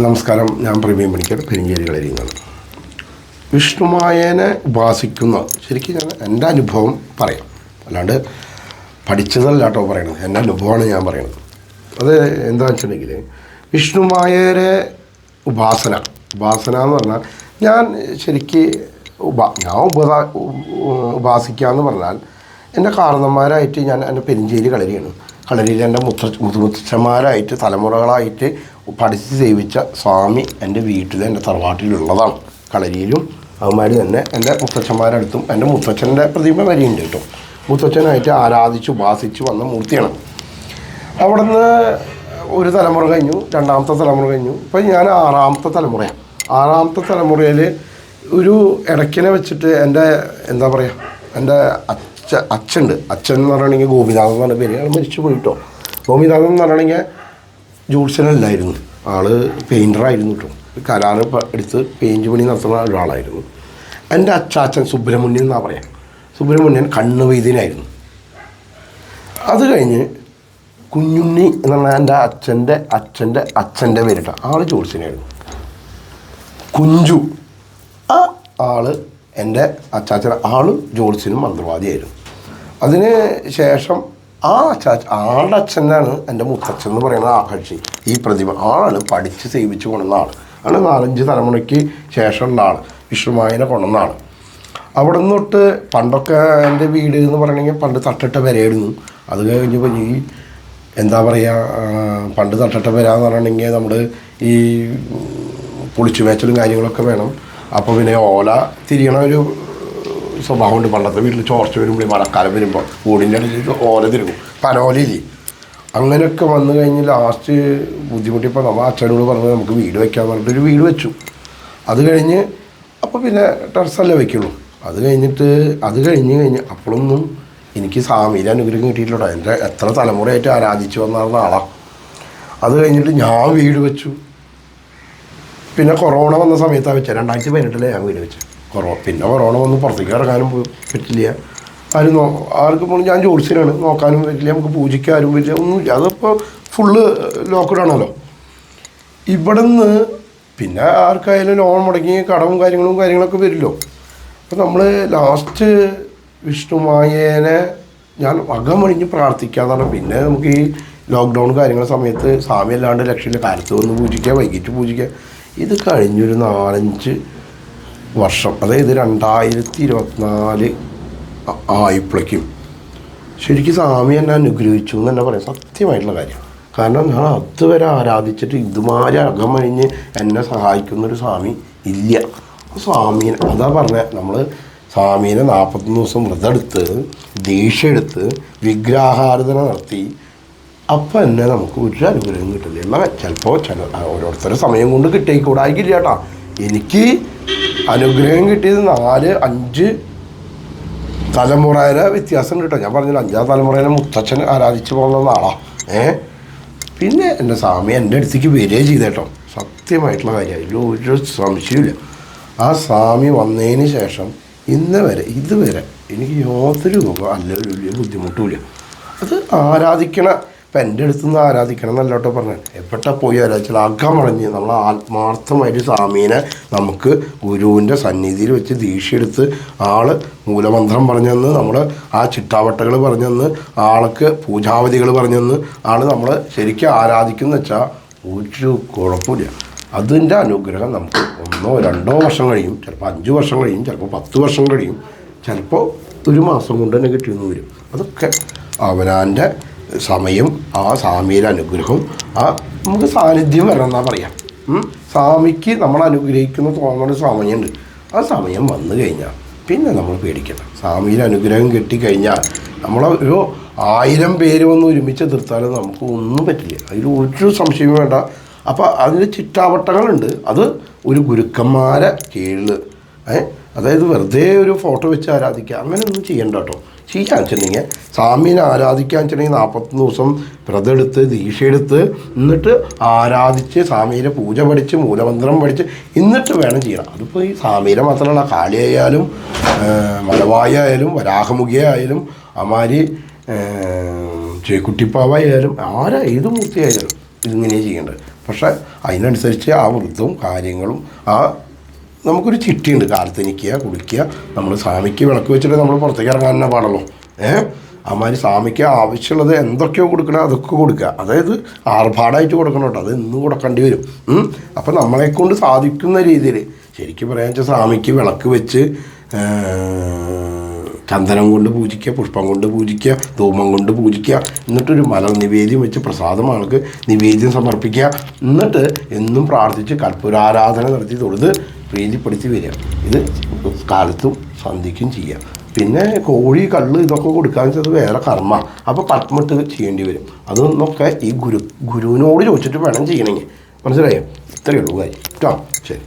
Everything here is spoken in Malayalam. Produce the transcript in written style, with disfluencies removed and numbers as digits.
നമസ്കാരം, ഞാൻ പ്രവീൺ പണിക്കർ, പെരിഞ്ചേരി കളരിയുന്നതാണ്. വിഷ്ണുമായേനെ ഉപാസിക്കുന്ന ശരിക്കും ഞാൻ എൻ്റെ അനുഭവം പറയാം, അല്ലാണ്ട് പഠിച്ചതല്ല കേട്ടോ പറയണത്. എൻ്റെ അനുഭവമാണ് ഞാൻ പറയണത്. അത് എന്താണെന്ന് വെച്ചിട്ടുണ്ടെങ്കിൽ വിഷ്ണുമായേരെ ഉപാസന എന്ന് പറഞ്ഞാൽ ഞാൻ ശരിക്ക് ഉപാസിക്കുക എന്ന് പറഞ്ഞാൽ എൻ്റെ കാരണന്മാരായിട്ട് ഞാൻ എൻ്റെ പെരിഞ്ചേരി കളരിയാണ്. കളരിയിൽ എൻ്റെ മുത്തച്ഛന്മാരായിട്ട് തലമുറകളായിട്ട് പഠിച്ച് സേവിച്ച സ്വാമി എൻ്റെ വീട്ടിൽ എൻ്റെ തറവാട്ടിലുള്ളതാണ്. കളരിയിലും അതുമാതിരി തന്നെ എൻ്റെ മുത്തച്ഛന്മാരടുത്തും എൻ്റെ മുത്തച്ഛൻ്റെ പ്രതിമ വരെയുണ്ട് കേട്ടോ. മുത്തച്ഛനായിട്ട് ആരാധിച്ച് ഉപാസിച്ച് വന്ന മൂർത്തിയാണ്. അവിടെ നിന്ന് ഒരു തലമുറ കഴിഞ്ഞു, രണ്ടാമത്തെ തലമുറ കഴിഞ്ഞു. ഇപ്പം ഞാൻ ആറാമത്തെ തലമുറയാണ്. ആറാമത്തെ തലമുറയിൽ ഒരു ഇടയ്ക്കിനെ വെച്ചിട്ട് എൻ്റെ എന്താ പറയുക, എൻ്റെ അച്ഛനുണ്ട്. അച്ഛൻ എന്ന് പറയുകയാണെങ്കിൽ ഗോപിനാഥൻ എന്ന് പറഞ്ഞ പേര്, അയാൾ മരിച്ചു പോയിട്ടോ. ഗോപിനാഥൻ എന്ന് പറയുകയാണെങ്കിൽ ജോത്സ്യനല്ലായിരുന്നു, ആൾ പെയിൻറ്ററായിരുന്നു കേട്ടോ. കരാറ് എടുത്ത് പെയിൻറ്റ് പണി നടത്തുന്ന ഒരാളായിരുന്നു. എൻ്റെ അച്ചാച്ചൻ സുബ്രഹ്മണ്യൻ എന്നാണ് പറയാം. സുബ്രഹ്മണ്യൻ കണ്ണ് വൈദ്യനായിരുന്നു. അത് കഴിഞ്ഞ് കുഞ്ഞുണ്ണി എന്ന് പറഞ്ഞാൽ എൻ്റെ അച്ഛൻ്റെ പേരിട്ട ആൾ ജോത്സ്യനായിരുന്നു. കുഞ്ചു ആ ആൾ എൻ്റെ അച്ചാച്ചൻ ആൾ ജോത്സ്യനും മന്ത്രവാദിയായിരുന്നു. അതിന് ശേഷം ആളുടെ അച്ഛനാണ് എൻ്റെ മുത്തച്ഛൻ എന്ന് പറയുന്ന ആ കക്ഷി. ഈ പ്രതിമ ആളാണ് പഠിച്ച് സേവിച്ച് കൊണ്ടുവന്ന ആൾ ആണ്. 4-5 തലമുറയ്ക്ക് ശേഷമുള്ള ആൾ, വിഷ്ണുമായനെ കൊണ്ടുവന്ന ആൾ. അവിടെ നിന്ന് തൊട്ട് പണ്ടൊക്കെ എൻ്റെ വീട് എന്ന് പറയണമെങ്കിൽ പണ്ട് തട്ടിട്ട പെരയായിരുന്നു. അത് കഴിഞ്ഞപ്പോൾ ഈ എന്താ പറയുക, പണ്ട് തട്ടിട്ട പെര എന്ന് പറയണമെങ്കിൽ നമ്മൾ ഈ പൊളിച്ചു മേച്ചലും കാര്യങ്ങളൊക്കെ വേണം. അപ്പോൾ പിന്നെ ഓല തിരിയണ ഒരു സ്വഭാവമുണ്ട്. പണ്ടത്തെ വീട്ടിൽ ചോർച്ച വരുമ്പോൾ മഴക്കാലം വരുമ്പോൾ ഓടിൻ്റെ ഇടയിൽ ഓല തിരുകും, പനോലയില്ലേ. അങ്ങനെയൊക്കെ വന്നു കഴിഞ്ഞ് ലാസ്റ്റ് ബുദ്ധിമുട്ടിയപ്പോൾ നമ്മൾ അച്ഛനോട് പറഞ്ഞത് നമുക്ക് വീട് വയ്ക്കാൻ പറഞ്ഞിട്ടൊരു വീട് വെച്ചു. അത് കഴിഞ്ഞ് അപ്പോൾ പിന്നെ ടെറസല്ലേ വയ്ക്കുള്ളൂ. അത് കഴിഞ്ഞ് അപ്പോഴൊന്നും എനിക്ക് സ്വാമിയുടെ അനുഗ്രഹം കിട്ടിയിട്ടില്ല. എൻ്റെ എത്ര തലമുറയായിട്ട് ആരാധിച്ചു വന്ന ആളാണ്. അത് കഴിഞ്ഞിട്ട് ഞാൻ വീട് വെച്ചു. പിന്നെ കൊറോണ വന്ന സമയത്താണ് വെച്ചത്. 2018 ഞാൻ വീട് വെച്ചു. പിന്നെ കൊറോണ വന്ന് പുറത്തേക്ക് ഇറങ്ങാനും പറ്റില്ല. ആർക്കും പോലും ഞാൻ ജോത്സ്യനാണ്, നോക്കാനും പറ്റില്ല, നമുക്ക് പൂജിക്കാനും പറ്റില്ല, ഒന്നുമില്ല. അതിപ്പോൾ ഫുള്ള് ലോക്ക്ഡൗണല്ലോ. ഇവിടെ നിന്ന് പിന്നെ ആർക്കായാലും ലോൺ മുടങ്ങി കടവും കാര്യങ്ങളൊക്കെ വരുമല്ലോ. അപ്പോൾ നമ്മൾ ലാസ്റ്റ് വിഷ്ണുമായേനെ ഞാൻ അകമഴിഞ്ഞ് പ്രാർത്ഥിക്കാന്നാണ്. പിന്നെ നമുക്ക് ഈ ലോക്ക്ഡൗൺ കാര്യങ്ങളുടെ സമയത്ത് സ്വാമി അല്ലാണ്ട് രക്ഷയില്ല. കാലത്ത് വന്ന് പൂജിക്കുക, വൈകിട്ട് പൂജിക്കുക. ഇത് കഴിഞ്ഞൊരു 4-5 വർഷം, അതായത് 2024 ആയപ്പോഴേക്കും ശരിക്കും സ്വാമി എന്നെ അനുഗ്രഹിച്ചു എന്ന് തന്നെ പറയാം. സത്യമായിട്ടുള്ള കാര്യം. കാരണം ഞാൻ അതുവരെ ആരാധിച്ചിട്ട് ഇതുമാതിരി അകമഴിഞ്ഞ് എന്നെ സഹായിക്കുന്നൊരു സ്വാമി ഇല്ല. സ്വാമീനെ അതാ പറഞ്ഞത്, നമ്മൾ സ്വാമീനെ 41 ദിവസം വ്രതമെടുത്ത് ദീക്ഷയെടുത്ത് വിഗ്രഹാരാധന നടത്തി. അപ്പം തന്നെ നമുക്ക് ഒരു അനുഗ്രഹം കിട്ടില്ല. എന്നാൽ ചിലപ്പോൾ ഓരോരുത്തരുടെ സമയം കൊണ്ട് കിട്ടിക്കൂടായിക്കില്ല കേട്ടോ. എനിക്ക് അനുഗ്രഹം കിട്ടിയത് 4-5 തലമുറയുടെ വ്യത്യാസം കേട്ടോ. ഞാൻ പറഞ്ഞില്ല, 5ാം തലമുറയിലെ മുത്തച്ഛൻ ആരാധിച്ച് പോകുന്ന ആളാണ്. പിന്നെ എൻ്റെ സ്വാമി എൻ്റെ അടുത്തേക്ക് വരികയും ചെയ്തേട്ടോ. സത്യമായിട്ടുള്ള കാര്യം, അതിലൊരു സംശയമില്ല. ആ സ്വാമി വന്നതിന് ശേഷം ഇതുവരെ എനിക്ക് യാതൊരു വലിയ ബുദ്ധിമുട്ടുമില്ല. അത് ആരാധിക്കണ, ഇപ്പം എൻ്റെ അടുത്ത് നിന്ന് ആരാധിക്കണം എന്നല്ല കേട്ടോ പറഞ്ഞത്. എപ്പോഴാ പോയി ആരാധിച്ചാൽ അകമടഞ്ഞ് നമ്മൾ ആത്മാർത്ഥമായിട്ട് സ്വാമീനെ നമുക്ക് ഗുരുവിൻ്റെ സന്നിധിയിൽ വെച്ച് ദീക്ഷയെടുത്ത് ആൾ മൂലമന്ത്രം പറഞ്ഞെന്ന്, നമ്മൾ ആ ചിട്ടാവട്ടകൾ പറഞ്ഞെന്ന്, ആൾക്ക് പൂജാവധികൾ പറഞ്ഞെന്ന് നമ്മൾ ശരിക്കും ആരാധിക്കുന്ന വെച്ചാൽ ഒരു കുഴപ്പമില്ല. അതിൻ്റെ അനുഗ്രഹം നമുക്ക് 1-2 വർഷം കഴിയും, ചിലപ്പോൾ 5 വർഷം കഴിയും, ചിലപ്പോൾ 10 വർഷം കഴിയും, ചിലപ്പോൾ 1 മാസം കൊണ്ട് തന്നെ കിട്ടിയെന്ന് വരും. അതൊക്കെ അവനാൻ്റെ സമയം, ആ സ്വാമിയുടെ അനുഗ്രഹം, ആ നമുക്ക് സാന്നിധ്യം വരണം എന്നാ പറയാം. സ്വാമിക്ക് നമ്മൾ അനുഗ്രഹിക്കുന്ന തോന്നുന്ന സമയമുണ്ട്. ആ സമയം വന്നു കഴിഞ്ഞാൽ പിന്നെ നമ്മൾ പേടിക്കണം. സ്വാമിയുടെ അനുഗ്രഹം കിട്ടിക്കഴിഞ്ഞാൽ ഒരു 1000 പേര് വന്ന് ഒരുമിച്ച് എതിർത്താലും നമുക്ക് ഒന്നും പറ്റില്ല. അതിൽ ഒരു സംശയവും വേണ്ട. അപ്പോൾ അതിൻ്റെ ചിട്ടാവട്ടങ്ങളുണ്ട്. അത് ഒരു ഗുരുക്കന്മാരെ കീഴിൽ, അതായത് വെറുതെ ഒരു ഫോട്ടോ വെച്ച് ആരാധിക്കുക അങ്ങനെയൊന്നും ചെയ്യണ്ട കേട്ടോ. ചെയ്യാൻ വെച്ചിട്ടുണ്ടെങ്കിൽ സ്വാമീനെ ആരാധിക്കാൻ വെച്ചിട്ടുണ്ടെങ്കിൽ 41 ദിവസം വ്രതമെടുത്ത് ദീക്ഷയെടുത്ത് എന്നിട്ട് ആരാധിച്ച് സ്വാമീനെ പൂജ പഠിച്ച് മൂലമന്ത്രം പഠിച്ച് എന്നിട്ട് വേണം ചെയ്യണം. അതിപ്പോൾ ഈ സ്വാമീനെ മാത്രമല്ല, കാളിയായാലും മലവായായാലും വരാഹമുഖിയായാലും അമാരി ചേക്കുട്ടിപ്പാവായാലും ഏത് മൂർത്തിയായാലും ഇതിങ്ങനെ ചെയ്യേണ്ടത്. പക്ഷേ അതിനനുസരിച്ച് ആ വൃദ്ധവും കാര്യങ്ങളും നമുക്കൊരു ചിട്ടിയുണ്ട്. കാലത്ത് എണീക്കുക, കുടിക്കുക, നമ്മൾ സ്വാമിക്ക് വിളക്ക് വെച്ചിട്ട് നമ്മൾ പുറത്തേക്ക് ഇറങ്ങാൻ തന്നെ പാടുള്ളൂ. അമ്മാതിരി സ്വാമിക്ക് ആവശ്യമുള്ളത് എന്തൊക്കെയോ കൊടുക്കണം, അതൊക്കെ കൊടുക്കുക. അതായത് ആർഭാടായിട്ട് കൊടുക്കണം കേട്ടോ, അത് ഇന്നും കൊടുക്കേണ്ടി വരും. അപ്പം നമ്മളെക്കൊണ്ട് സാധിക്കുന്ന രീതിയിൽ ശരിക്കും പറയാൻ വെച്ചാൽ സ്വാമിക്ക് വിളക്ക് വെച്ച് ചന്ദനം കൊണ്ട് പൂജിക്കുക, പുഷ്പം കൊണ്ട് പൂജിക്കുക, ധൂമം കൊണ്ട് പൂജിക്കുക, എന്നിട്ടൊരു മലർ നിവേദ്യം വെച്ച് പ്രസാദം ആൾക്ക് നിവേദ്യം സമർപ്പിക്കുക, എന്നിട്ട് എന്നും പ്രാർത്ഥിച്ച് കർപ്പൂരാരാധന നടത്തി തൊഴുത് പ്രീതിപ്പെടുത്തി വരിക. ഇത് കാലത്തും സന്ധ്യയ്ക്കും ചെയ്യുക. പിന്നെ കോഴി, കള്ള് ഇതൊക്കെ കൊടുക്കാന്ന് വെച്ചാൽ വേറെ കർമ്മ. അപ്പോൾ പത്മിട്ട് ചെയ്യേണ്ടി വരും. അതൊന്നൊക്കെ ഈ ഗുരുവിനോട് ചോദിച്ചിട്ട് വേണം ചെയ്യണമെങ്കിൽ. മനസ്സിലായോ? ഇത്രയേ ഉള്ളൂ കാര്യം കേട്ടോ. ശരി.